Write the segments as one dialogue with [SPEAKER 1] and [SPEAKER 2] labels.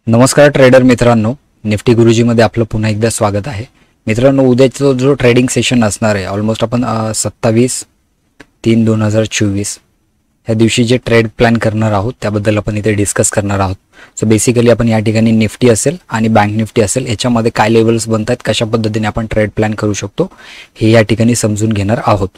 [SPEAKER 1] नमस्कार ट्रेडर मित्रांनो, निफ्टी गुरुजीमध्ये आपलं पुन्हा एकदा स्वागत आहे. मित्रांनो, उद्याचा जो ट्रेडिंग सेशन असणार आहे ऑलमोस्ट आपण 27/3/2024 ह्या दिवशी जे ट्रेड प्लॅन करणार आहोत त्याबद्दल आपण इथे डिस्कस करणार आहोत. सो बेसिकली आपण या ठिकाणी निफ्टी असेल आणि बँक निफ्टी असेल याच्यामध्ये काय लेवल्स बनतात, कशा पद्धतीने आपण ट्रेड प्लॅन करू शकतो हे या ठिकाणी समजून घेणार आहोत.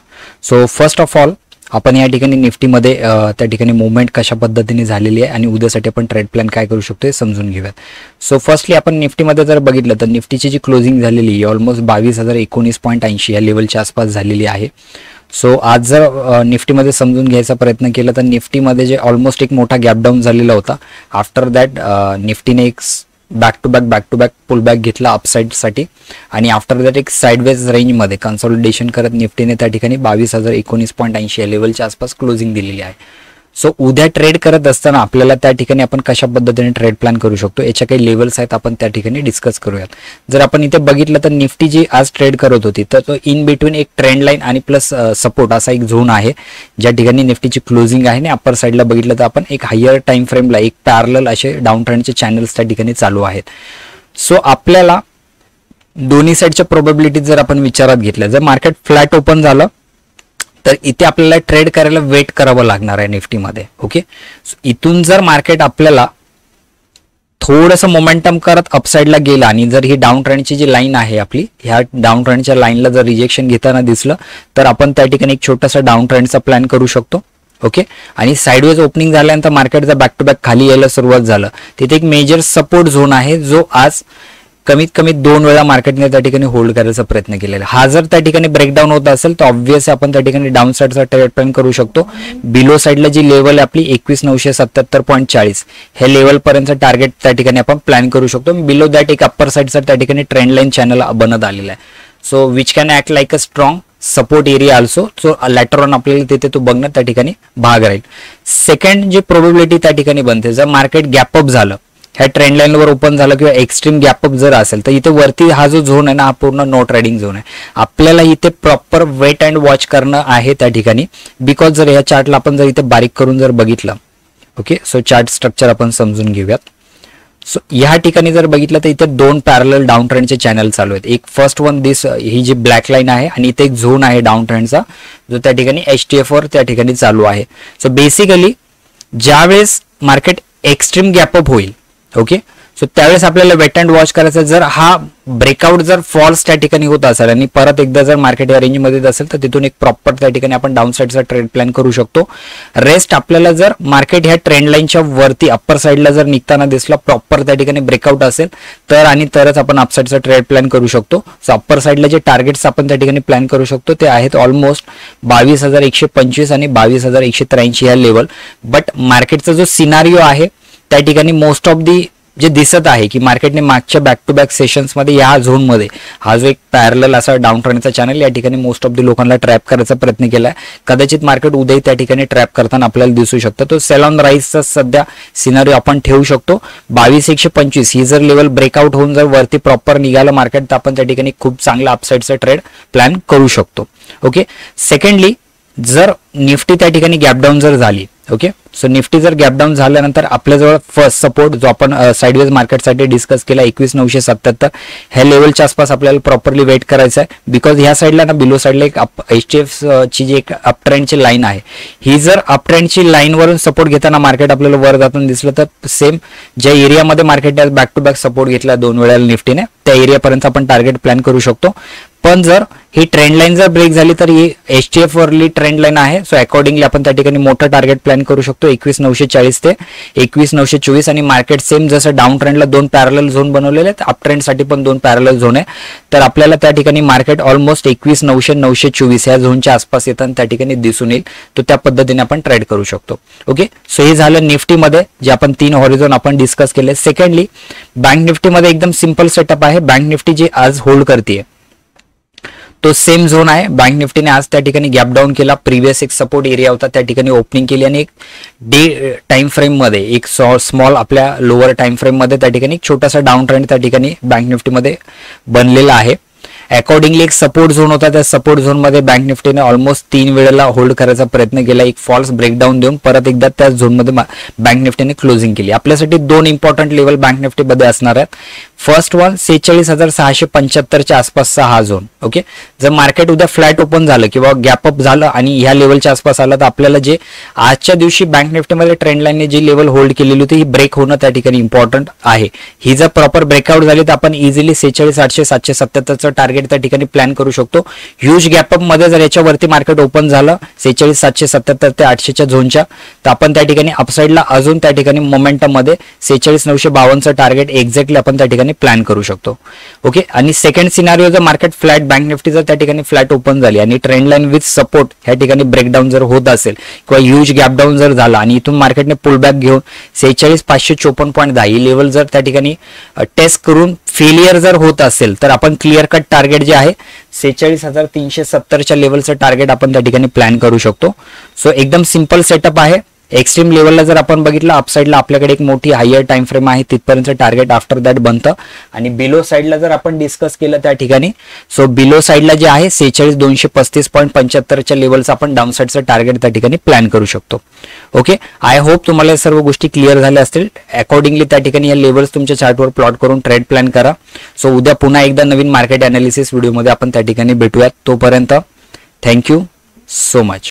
[SPEAKER 1] सो फर्स्ट ऑफ ऑल आपण या ठिकाणी निफ्टीमध्ये त्या ठिकाणी मुवमेंट कशा पद्धतीने झालेली आहे आणि उद्यासाठी आपण ट्रेड प्लॅन काय करू शकतो हे समजून घेऊयात. सो फर्स्टली आपण निफ्टीमध्ये जर बघितलं तर निफ्टीची जी क्लोजिंग झालेली आहे ऑलमोस्ट 22,019.80 या लेवलच्या आसपास झालेली आहे. सो आज जर निफ्टीमध्ये समजून घ्यायचा प्रयत्न केला तर निफ्टीमध्ये जे ऑलमोस्ट एक मोठा गॅप डाऊन झालेला होता, आफ्टर दॅट निफ्टीने एक बॅक टू बॅक पुलबॅक घेतला अपसाईडसाठी आणि आफ्टर दॅट एक साईडवेज रेंजमध्ये कन्सॉलिडेशन करत निफ्टीने त्या ठिकाणी 22,019.80 या लेवलच्या आसपास क्लोजिंग दिलेली आहे. सो उद्या ट्रेड करत असताना आपल्याला त्या ठिकाणी आपण कशा पद्धतीने ट्रेड प्लॅन करू शकतो याच्या काही लेवल्स आहेत, आपण त्या ठिकाणी डिस्कस करूयात. जर आपण इथे बघितलं तर निफ्टी जी आज ट्रेड करत होती तर तो इन बिटवीन एक ट्रेंड लाईन आणि प्लस सपोर्ट असा एक झोन आहे ज्या ठिकाणी निफ्टीची क्लोजिंग आहे. आणि अप्पर साईडला बघितलं तर आपण एक हायर टाइम फ्रेमला एक पॅरलल असे डाऊन ट्रेंडचे चॅनल्स त्या ठिकाणी चालू आहेत. सो आपल्याला दोन्ही साईडच्या प्रोबॅबिलिटी जर आपण विचारात घेतल्या, जर मार्केट फ्लॅट ओपन झालं तर इथे आपल्याला ट्रेड करायला वेट करावं लागणार आहे निफ्टीमध्ये. ओके, इथून जर मार्केट आपल्याला थोडंसं मोमेंटम करत अपसाईडला गेला आणि जर ही डाऊन ट्रेंडची जी लाईन आहे आपली, ह्या डाऊन ट्रेंडच्या लाईनला जर रिजेक्शन घेताना दिसलं तर आपण त्या ठिकाणी एक छोटासा डाऊन ट्रेंडचा प्लॅन करू शकतो. ओके, आणि साईडवेज ओपनिंग झाल्यानंतर मार्केट जर बॅक टू बॅक खाली यायला सुरुवात झालं तिथे एक मेजर सपोर्ट झोन आहे जो आज कमीत कमी 2 वेळा मार्केटने त्या ठिकाणी होल्ड करायचा प्रयत्न केलेला. हा जर त्या ठिकाणी ब्रेकडाऊन होत असेल तर ऑब्व्हियस आपण त्या ठिकाणी डाऊन साईडचा ट्रेड प्लॅन करू शकतो. बिलो साईडला जी लेवल आहे आपली 21,977.40 हे लेवल पर्यंत टार्गेट त्या ठिकाणी आपण प्लॅन करू शकतो. बिलो दॅट एक अप्पर साईडचा त्या ठिकाणी ट्रेंड लाईन चॅनल बनत आलेला आहे. So which can act like a strong support area also. So later on आपल्याला तिथे तो बघणं त्या ठिकाणी भाग राहील. सेकंड जी प्रोबॅबिलिटी त्या ठिकाणी बनते, जर मार्केट गॅपअप झालं, ह्या ट्रेंड लाईन वर ओपन झालं किंवा एक्स्ट्रीम गॅपअप जर असेल तर इथे वरती हा जो झोन आहे ना हा पूर्ण नो ट्रेडिंग झोन आहे. आपल्याला इथे प्रॉपर वेट अँड वॉच करणं आहे त्या ठिकाणी, बिकॉज जर ह्या चार्टला आपण जर इथे बारीक करून जर बघितलं, ओके, सो चार्ट स्ट्रक्चर आपण समजून घेऊयात. सो ह्या ठिकाणी जर बघितलं तर इथे 2 पॅरलल डाऊन ट्रेंडचे चॅनल चालू आहेत. एक फर्स्ट वन ही जी ब्लॅक लाईन आहे आणि इथे एक झोन आहे डाऊन ट्रेंडचा जो त्या ठिकाणी HTF वर त्या ठिकाणी चालू आहे. सो बेसिकली ज्यावेळेस मार्केट एक्स्ट्रीम गॅपअप होईल, ओके, सो त्यावेळेस आपल्याला वेट अँड वॉच करायचं. जर हा ब्रेकआउट जर फॉल्स त्या ठिकाणी होत असेल आणि परत एकदा जर मार्केट या रेंजमध्ये असेल तर तिथून एक प्रॉपर त्या ठिकाणी आपण डाऊन साईडचा ट्रेड प्लॅन करू शकतो. रेस्ट आपल्याला जर मार्केट ह्या ट्रेंड लाईनच्या वरती अप्पर साईडला जर निघताना दिसला, प्रॉपर त्या ठिकाणी ब्रेकआउट असेल तर आणि तरच आपण अपसाईडचा ट्रेड प्लॅन करू शकतो. सो अप्पर साईडला जे टार्गेट्स आपण त्या ठिकाणी प्लॅन करू शकतो ते आहेत ऑलमोस्ट 22,125 आणि 22,183 या लेवल. बट मार्केटचा जो सिनारिओ आहे त्या ठिकाणी मोस्ट ऑफ दी जे दिसत आहे की मार्केटने मागच्या बॅक टू बॅक सेशन्स मध्ये या झोन मध्ये हा जो एक पॅरलल असा डाऊन ट्रेंडचा चॅनल या ठिकाणी मोस्ट ऑफ दी लोकांना ट्रॅप करायचा प्रयत्न केलाय. कदाचित मार्केट उद्या त्या ठिकाणी ट्रॅप करताना आपल्याला दिसू शकतं. तो सेल ऑन राईजचा सध्या सिनारिओ आपण ठेवू शकतो. 22,125 ही जर लेवल ब्रेकआउट होऊन जर वरती प्रॉपर निघालं मार्केट तर आपण त्या ठिकाणी खूप चांगला अपसाईडचा ट्रेड प्लॅन करू शकतो. ओके, सेकंडली जर निफ्टी त्या ठिकाणी गॅपडाऊन जर झाली, ओके, सो निफ्टी जर गॅपडाऊन झाल्यानंतर आपल्याजवळ फर्स्ट सपोर्ट जो आपण साईडवेज मार्केटसाठी डिस्कस केला 21,977 ह्या लेवलच्या आसपास आपल्याला प्रॉपरली वेट करायचं आहे. बिकॉज ह्या साईडला ना बिलो साईडला एक HTF ची जी एक अप ट्रेंडची लाईन आहे, ही जर अप ट्रेंडची लाईन वरून सपोर्ट घेताना मार्केट आपल्याला वर जाताना दिसलं तर सेम ज्या एरियामध्ये market back to back support घेतला 2 वेळा निफ्टीने त्या एरियापर्यंत आपण टार्गेट प्लॅन करू शकतो. पण जर ही ट्रेंड लाईन जर ब्रेक झाली तर ही HTF वरली ट्रेंड लाईन आहे. सो अकॉर्डिंगली आपण त्या ठिकाणी मोठं टार्गेट प्लॅन करू शकतो 21,940 ते 21,924 आणि मार्केट सेम जसं डाऊन ट्रेंडला 2 पॅरलल झोन बनवलेले आहेत, अप ट्रेंडसाठी पण 2 पॅरलल झोन आहे. तर आपल्याला त्या ठिकाणी मार्केट ऑलमोस्ट 21,900-924 या झोनच्या आसपास येताना त्या ठिकाणी दिसून येईल. तो त्या पद्धतीने आपण ट्रेड करू शकतो. ओके, सो हे झालं निफ्टीमध्ये जे आपण 3 हॉरिझॉन आपण डिस्कस केले. सेकंडली बँक निफ्टीमध्ये एकदम सिंपल सेटअप आहे. बँक निफ्टी जी आज होल्ड करते तो सेम झोन आहे. बँक निफ्टीने आज त्या ठिकाणी गॅप डाऊन केला. प्रिव्हियस एक सपोर्ट एरिया होता त्या ठिकाणी ओपनिंग केली आणि एक डे टाइम फ्रेम मध्ये एक स्मॉल आपल्या लोअर टाइम फ्रेम मध्ये त्या ठिकाणी एक छोटासा डाऊन ट्रेंड त्या ठिकाणी बँक निफ्टीमध्ये बनलेला आहे. अकॉर्डिंगली एक सपोर्ट झोन होता, त्या सपोर्ट झोन मध्ये बँक निफ्टीने ऑलमोस्ट 3 वेळेला होल्ड करायचा प्रयत्न केला, एक फॉल्स ब्रेकडाऊन देऊन परत एकदा त्या झोन मध्ये बँक निफ्टीने क्लोजिंग केली. आपल्यासाठी 2 इम्पॉर्टंट लेवल बँक निफ्टी मध्ये असणार आहेत. फर्स्ट वन 46,675 च्या आसपासचा हा झोन. ओके, जर मार्केट उद्या फ्लॅट ओपन झालं किंवा गॅप अप झालं आणि ह्या लेवलच्या आसपास आलं तर आपल्याला जे आजच्या दिवशी बँक निफ्टीमध्ये ट्रेंड लाईनने जी लेवल होल्ड केलेली होती ही ब्रेक होणं त्या ठिकाणी इम्पॉर्टंट आहे. ही जर प्रॉपर ब्रेकआउट झाली तर आपण इझिली 46,800 777चं टार्गेट त्या ठिकाणी प्लॅन करू शकतो. ह्यूज गॅपअप मध्ये जर याच्यावरती मार्केट ओपन झालं 46,777 ते 800च्या झोनच्या, तर आपण त्या ठिकाणी अपसाइडला अजून त्या ठिकाणी मोमेंटम मध्ये 46,952चं टार्गेट एक्झॅक्टली आपण त्या ठिकाणी प्लॅन करू शकतो. ओके, आणि सेकंड सिनारिओ जर मार्केट फ्लॅट, बँक निफ्टी जर त्या ठिकाणी फ्लॅट ओपन झाली आणि ट्रेंड लाईन विथ सपोर्ट ह्या ठिकाणी ब्रेकडाऊन जर होत असेल किंवा ह्यूज गॅप डाऊन जर झाला आणि इथून मार्केटने पुलबॅक घेऊन 46,554.10 ही लेवल जर त्या ठिकाणी टेस्ट करून फेलियर जर होत असेल तर आपण क्लिअर कट टार्गेट जे आहे 46,370च्या लेवलचं टार्गेट आपण त्या ठिकाणी प्लॅन करू शकतो. सो एकदम सिंपल सेटअप आहे. एक्स्ट्रीम लेवलला जर आपण बघितलं अपसाइडला आपल्याकडे एक मोठी हायर टाइम फ्रेम आहे, तिथपर्यंत टार्गेट आफ्टर दॅट बनतं. आणि बिलो साइडला जर आपण डिस्कस केलं त्या ठिकाणी, सो बिलो साइडला जे आहे 46,235.75च्या लेवलचं आपण डाऊन साइडचं टार्गेट त्या ठिकाणी प्लॅन करू शकतो. ओके, आय होप तुम्हाला सर्व गोष्टी क्लिअर झाल्या असतील. अकॉर्डिंगली त्या ठिकाणी या लेवल्स तुमच्या चार्टवर प्लॉट करून ट्रेड प्लॅन करा. सो उद्या पुन्हा एकदा नवीन मार्केट अनालिसिस व्हिडिओमध्ये आपण त्या ठिकाणी भेटूयात. तोपर्यंत थँक्यू सो मच.